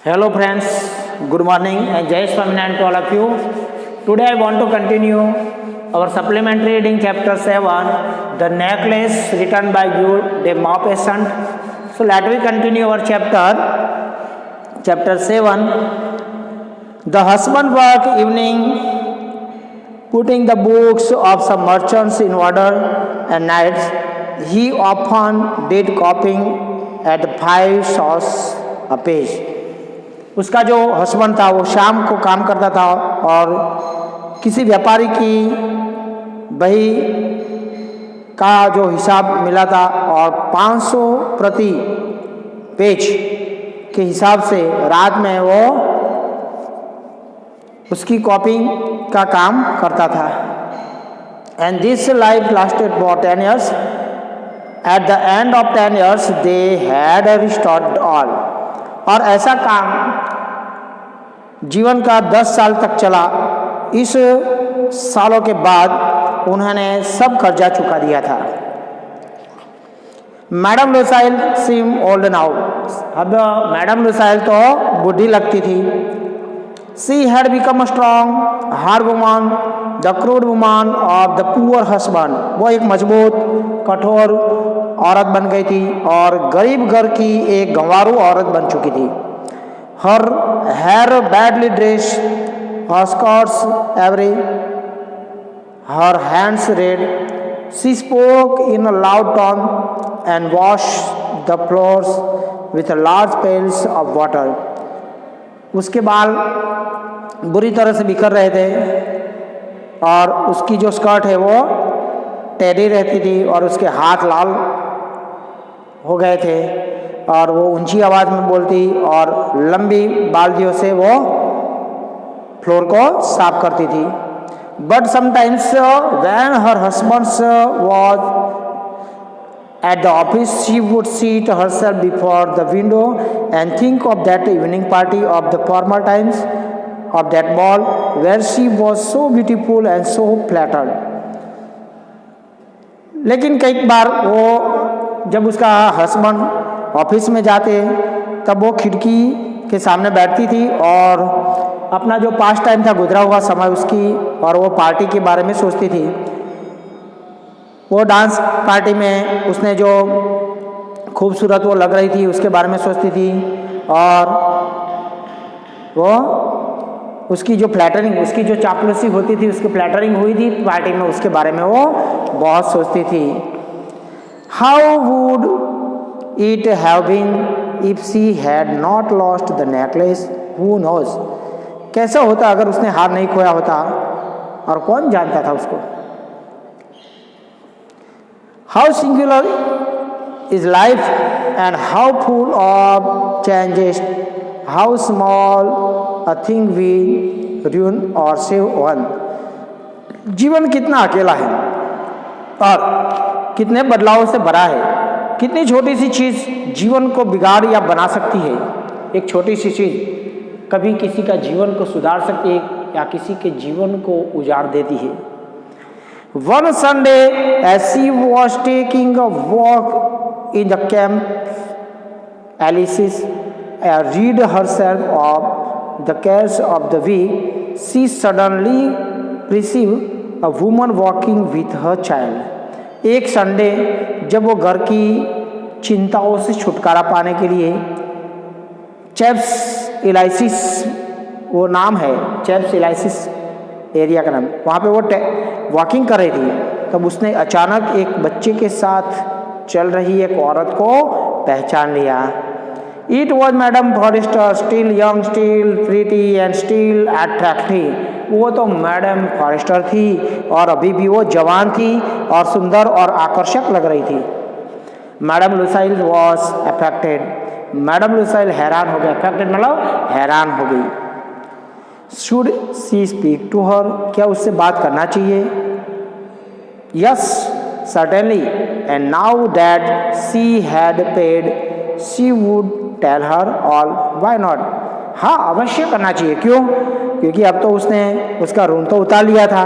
Hello friends, good morning and Jai Swaminarayan to all of you. Today I want to continue our supplementary reading chapter 7, The Necklace, written by Jules de Maupassant. So let me continue our chapter 7. The husband worked evening, putting the books of some merchants in order, and nights he often did copying at 5 shillings a page. उसका जो husband था वो शाम को काम करता था और किसी व्यापारी की बही का जो हिसाब मिला था और 500 प्रति पेज के हिसाब से रात में वो उसकी कॉपिंग का काम करता था. And this life lasted for 10 years. At the end of 10 years they had restored all. और ऐसा काम जीवन का 10 साल तक चला. इस सालों के बाद उन्होंने सब कर्जा चुका दिया था. मैडम लुसाइल सीम ओल्ड नाउ. अब मैडम लुसाइल तो बूढ़ी लगती थी. She had become a strong hard woman, the crude woman of the poor husband. वो एक मजबूत कठोर औरत बन गई थी और गरीब घर की एक गंवारू औरत बन चुकी थी. Her hair badly dress, her skirts every, her hands red. She spoke in a loud tone and wash the floors with large pails of water. उसके बाल बुरी तरह से बिखर रहे थे और उसकी जो स्कर्ट है वो टेढ़ी रहती थी और उसके हाथ लाल हो गए थे और वो ऊंची आवाज़ में बोलती और लंबी बाल्टियों से वो फ्लोर को साफ करती थी. But sometimes when her husband was at the office she would sit herself before the window and think of that evening party of the former times of that ball where she was so beautiful and so flattered. लेकिन कई बार वो जब उसका husband office में जाते तब वो खिड़की के सामने बैठती थी और अपना जो पास्ट टाइम था, गुजरा हुआ समय उसकी और वो पार्टी के बारे में सोचती थी. वो डांस पार्टी में उसने जो खूबसूरत वो लग रही थी उसके बारे में सोचती थी और वो उसकी जो फ्लैटरिंग, उसकी जो चापलूसी होती थी, उसकी फ्लैटरिंग हुई थी पार्टी में, उसके बारे में वो बहुत सोचती थी. How would it have been if she had not lost the necklace. Who knows. कैसा होता अगर उसने हार नहीं खोया होता, और कौन जानता था उसको. How singular is life and how full of changes. How small a thing we ruin or save one. जीवन कितना अकेला है और कितने बदलावों से भरा है. कितनी छोटी सी चीज़ जीवन को बिगाड़ या बना सकती है. एक छोटी सी चीज़ कभी किसी का जीवन को सुधार सकती है या किसी के जीवन को उजाड़ देती है. One Sunday as she was taking a walk in the Champs Elysees rid herself of the cares of the week, she suddenly perceived a woman walking with her child. एक संडे जब वो घर की चिंताओं से छुटकारा पाने के लिए चैप्स एलाइसिस, वो नाम है चैप्स एलाइसिस एरिया का नाम, वहाँ पे वो वॉकिंग कर रही थी, तब उसने अचानक एक बच्चे के साथ चल रही एक औरत को पहचान लिया. It was Madam Forrester, still young, still pretty and still attractive. वो तो मैडम फॉरेस्टर थी और अभी भी वो जवान थी और सुंदर और आकर्षक लग रही थी. Madam Loisel was affected. Madam Loisel हैरान हो गई. अफेक्टेड मतलब हैरान हो गई. Should she speak to her. क्या उससे बात करना चाहिए. Yes certainly. And now that she had paid she would tell her all. Why not. हाँ अवश्य करना चाहिए. क्यों. क्योंकि अब तो उसने उसका ऋण तो उतार लिया था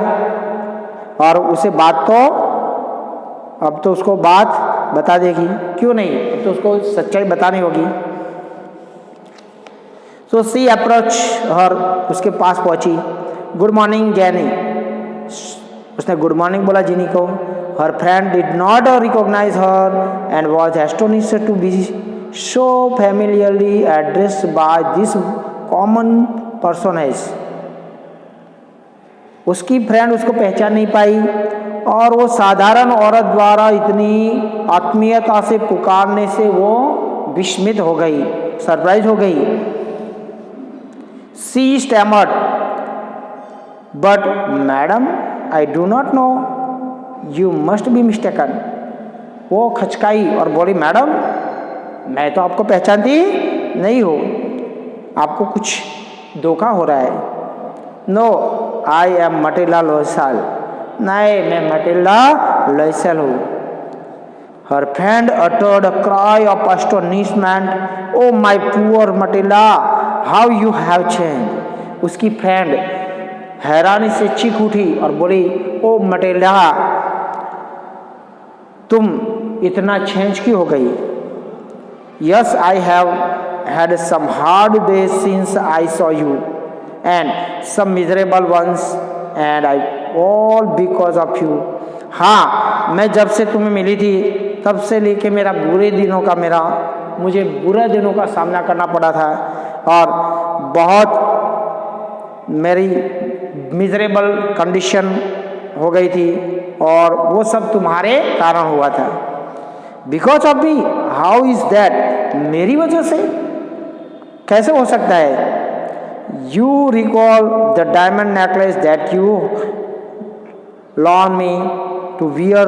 और उसे बात तो अब तो उसको बात बता देगी. क्यों नहीं, अब तो उसको सच्चाई बतानी होगी. सो सी अप्रोच हर, उसके पास पहुंची। गुड मॉर्निंग जेनी, उसने गुड मॉर्निंग बोला जिनी को। Her friend did not recognise her and was astonished to be so familiarly addressed by this common personage. उसकी फ्रेंड उसको पहचान नहीं पाई और वो साधारण औरत द्वारा इतनी आत्मीयता से पुकारने से वो विस्मित हो गई, सरप्राइज हो गई। She stammered, but madam I do not know, you must be mistaken. वो खचकाई और बोली, मैडम मैं तो आपको पहचानती नहीं हूँ, आपको कुछ धोखा हो रहा है। No I am Matilda Loisel, नहीं मैं मटिल्डा लोइसेल हूँ। Her friend uttered a cry of astonishment, oh my poor Matilda, how you have changed। उसकी फ्रेंड हैरानी से चीख उठी और बोली, ओ मटिल्डा तुम इतना चेंज क्यों हो गई। Yes I have had some hard days since I saw you and some miserable ones and I all because of you। हाँ, मैं जब से तुम्हें मिली थी तब से लेके मुझे बुरे दिनों का सामना करना पड़ा था और बहुत मेरी मिजरेबल कंडीशन हो गई थी और वो सब तुम्हारे कारण हुआ था। Because of me, how is that, मेरी वजह से कैसे हो सकता है। You recall the diamond necklace that you loan me to wear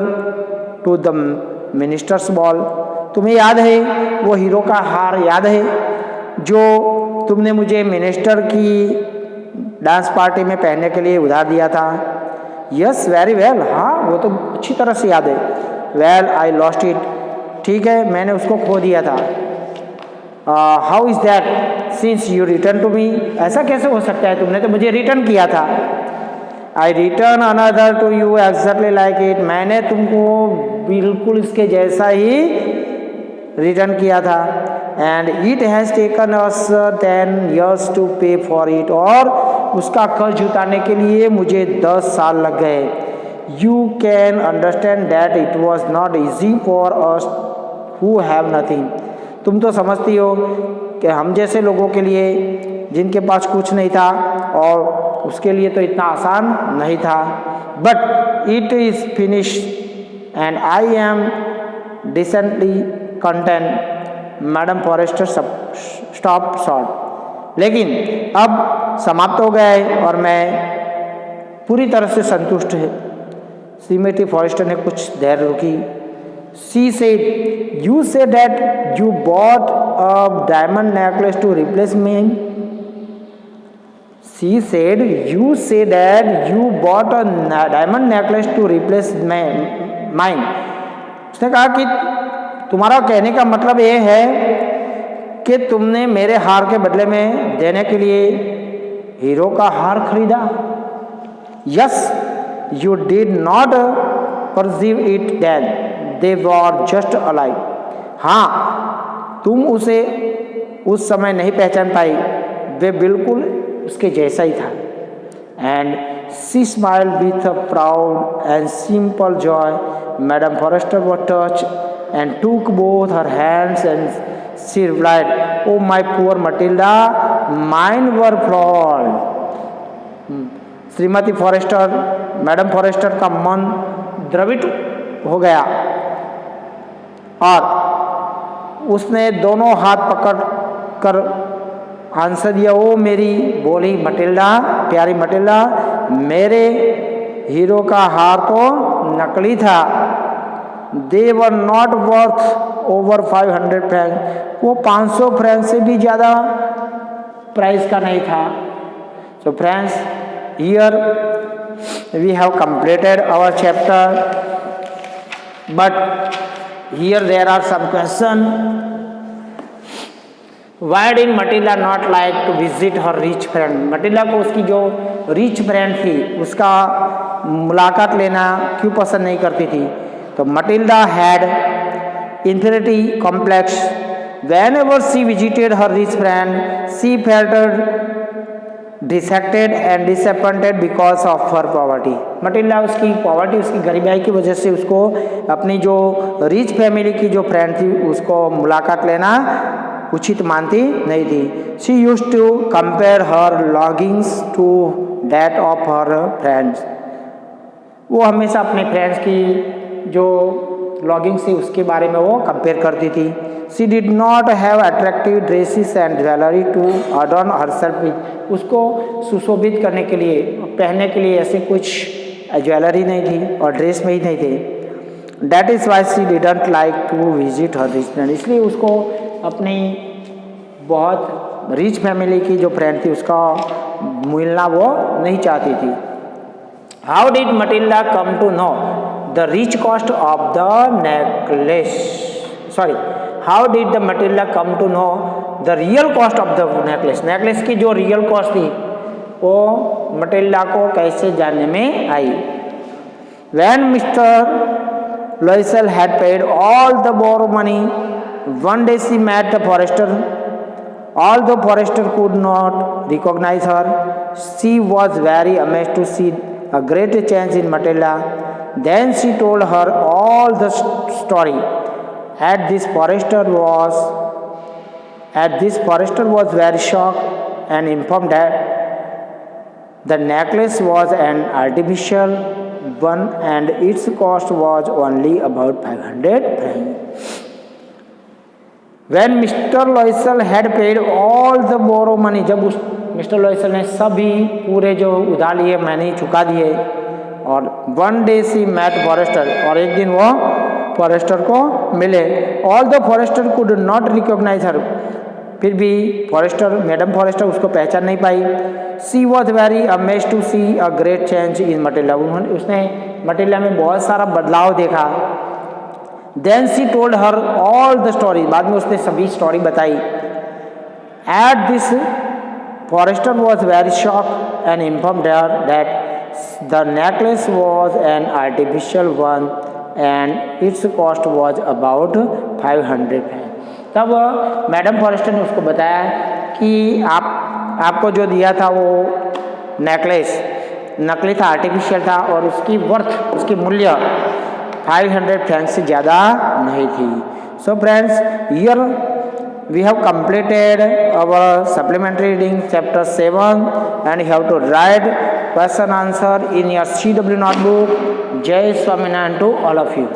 to the minister's ball. तुम्हें याद है वो हीरो का हार याद है जो तुमने मुझे मिनिस्टर की डांस पार्टी में पहनने के लिए उधार दिया था। यस वेरी वेल, हाँ वो तो अच्छी तरह से याद है। वेल आई लॉस्ट इट, ठीक है मैंने उसको खो दिया था। How is that since you return to me, ऐसा कैसे हो सकता है, तुमने तो मुझे रिटर्न किया था। I return another to you exactly like it, मैंने तुमको बिल्कुल इसके जैसा ही रिटर्न किया था। And it has taken us 10 years to pay for it, और उसका कर्ज उतारने के लिए मुझे 10 साल लग गए। You can understand that it was not easy for us who have nothing. तुम तो समझती हो कि हम जैसे लोगों के लिए जिनके पास कुछ नहीं था और उसके लिए तो इतना आसान नहीं था। But it is finish and I am decently content. Madam Forestier stop short, लेकिन अब समाप्त हो गया है और मैं पूरी तरह से संतुष्ट है। श्रीमती फॉरेस्टर ने कुछ देर रुकी। She said, you said that you bought a diamond necklace to replace mine. She said, you said that you bought a diamond necklace to replace mine. उसने कहा कि तुम्हारा कहने का मतलब ये है कि तुमने मेरे हार के बदले में देने के लिए हीरो का हार खरीदा। Yes, you did not perceive it then. They were just alike. हाँ, तुम उसे उस समय नहीं पहचान पाई, वे बिल्कुल उसके जैसा ही था। And she smiled with a proud and simple joy. Madam Forrester was touched and took both her hands and she replied, "Oh my poor Matilda, mine were flawed." श्रीमती फॉरेस्टर, मैडम फॉरेस्टर का मन द्रवित हो गया और उसने दोनों हाथ पकड़ कर आंसर दिया, ओ मेरी बोली मटिल्डा, प्यारी मटिल्डा, मेरे हीरो का हार तो नकली था। They were not worth over 500 franc, वो 500 फ्रैंक से भी ज़्यादा प्राइस का नहीं था। So friends, here we have completed our chapter, but here there are some question. Why did Matilda not like to visit her rich friend? Matilda को उसकी जो रिच फ्रेंड थी उसका मुलाकात लेना क्यों पसंद नहीं करती थी? तो Matilda had inferiority complex Whenever she visited her rich friend, she felt dissected and disappointed because of her poverty. Matilda उसकी पॉवर्टी, उसकी गरीबाई की वजह से उसको अपनी जो रिच फैमिली की जो फ्रेंड थी उसको मुलाकात लेना उचित मानती नहीं थी। She used to compare her longings to that of her friends. वो हमेशा अपने फ्रेंड्स की जो लॉन्गिंग्स थी उसके बारे में वो कंपेयर करती थी। She did not have attractive dresses and jewelry to adorn herself with. उसको सुशोभित करने के लिए, पहनने के लिए ऐसे कुछ ज्वेलरी नहीं थी और ड्रेस में ही नहीं थे। That is why she didn't like to visit her rich friend. इसलिए उसको अपनी बहुत रिच फैमिली की जो फ्रेंड थी उसका मिलना वो नहीं चाहती थी। How did Matilda come to know the rich cost of the necklace? Sorry. How did the Matilda come to know the real cost of the necklace? Necklace की जो रियल कॉस्ट थी वो मटिल्डा को कैसे जानने में आई? When Mr. Loisel had paid all the borrowed money, one day she met the forester. Although forester could not recognize her, she was very amazed to see a great change in Matilda. Then she told her all the story. At this forester was very shocked and informed that the necklace was an artificial one and its cost was only about 500 francs. When Mr. Loisel had paid all the borrowed money, जब उस mister लॉयसल ने सभी पूरे जो उधार लिए मैंने चुका दिए, और one day she met Forestier, और एक दिन वो फॉरेस्टर को मिले। All the Forestier could not recognise her, फिर भी फॉरेस्टर, मैडम फॉरेस्टर उसको पहचान नहीं पाई। She was very amazed to see a great change in Matilda, उसने मटिल्डा में बहुत सारा बदलाव देखा। Then she told her all the story, बाद में उसने सभी स्टोरी बताई। At this Forestier was very shock and informed her that the necklace was an artificial one and it's cost was about 500 Frank. तब मैडम फॉरेस्टर ने उसको बताया कि आपको जो दिया था वो नेकलेस नकली था, आर्टिफिशियल था, और उसकी वर्थ, उसकी मूल्य 500 फ्रैंक से ज़्यादा नहीं थी। सो friends, here we have completed our supplementary reading chapter 7 and you have to write question answer in your CW notebook. Jai Swaminarayan to all of you.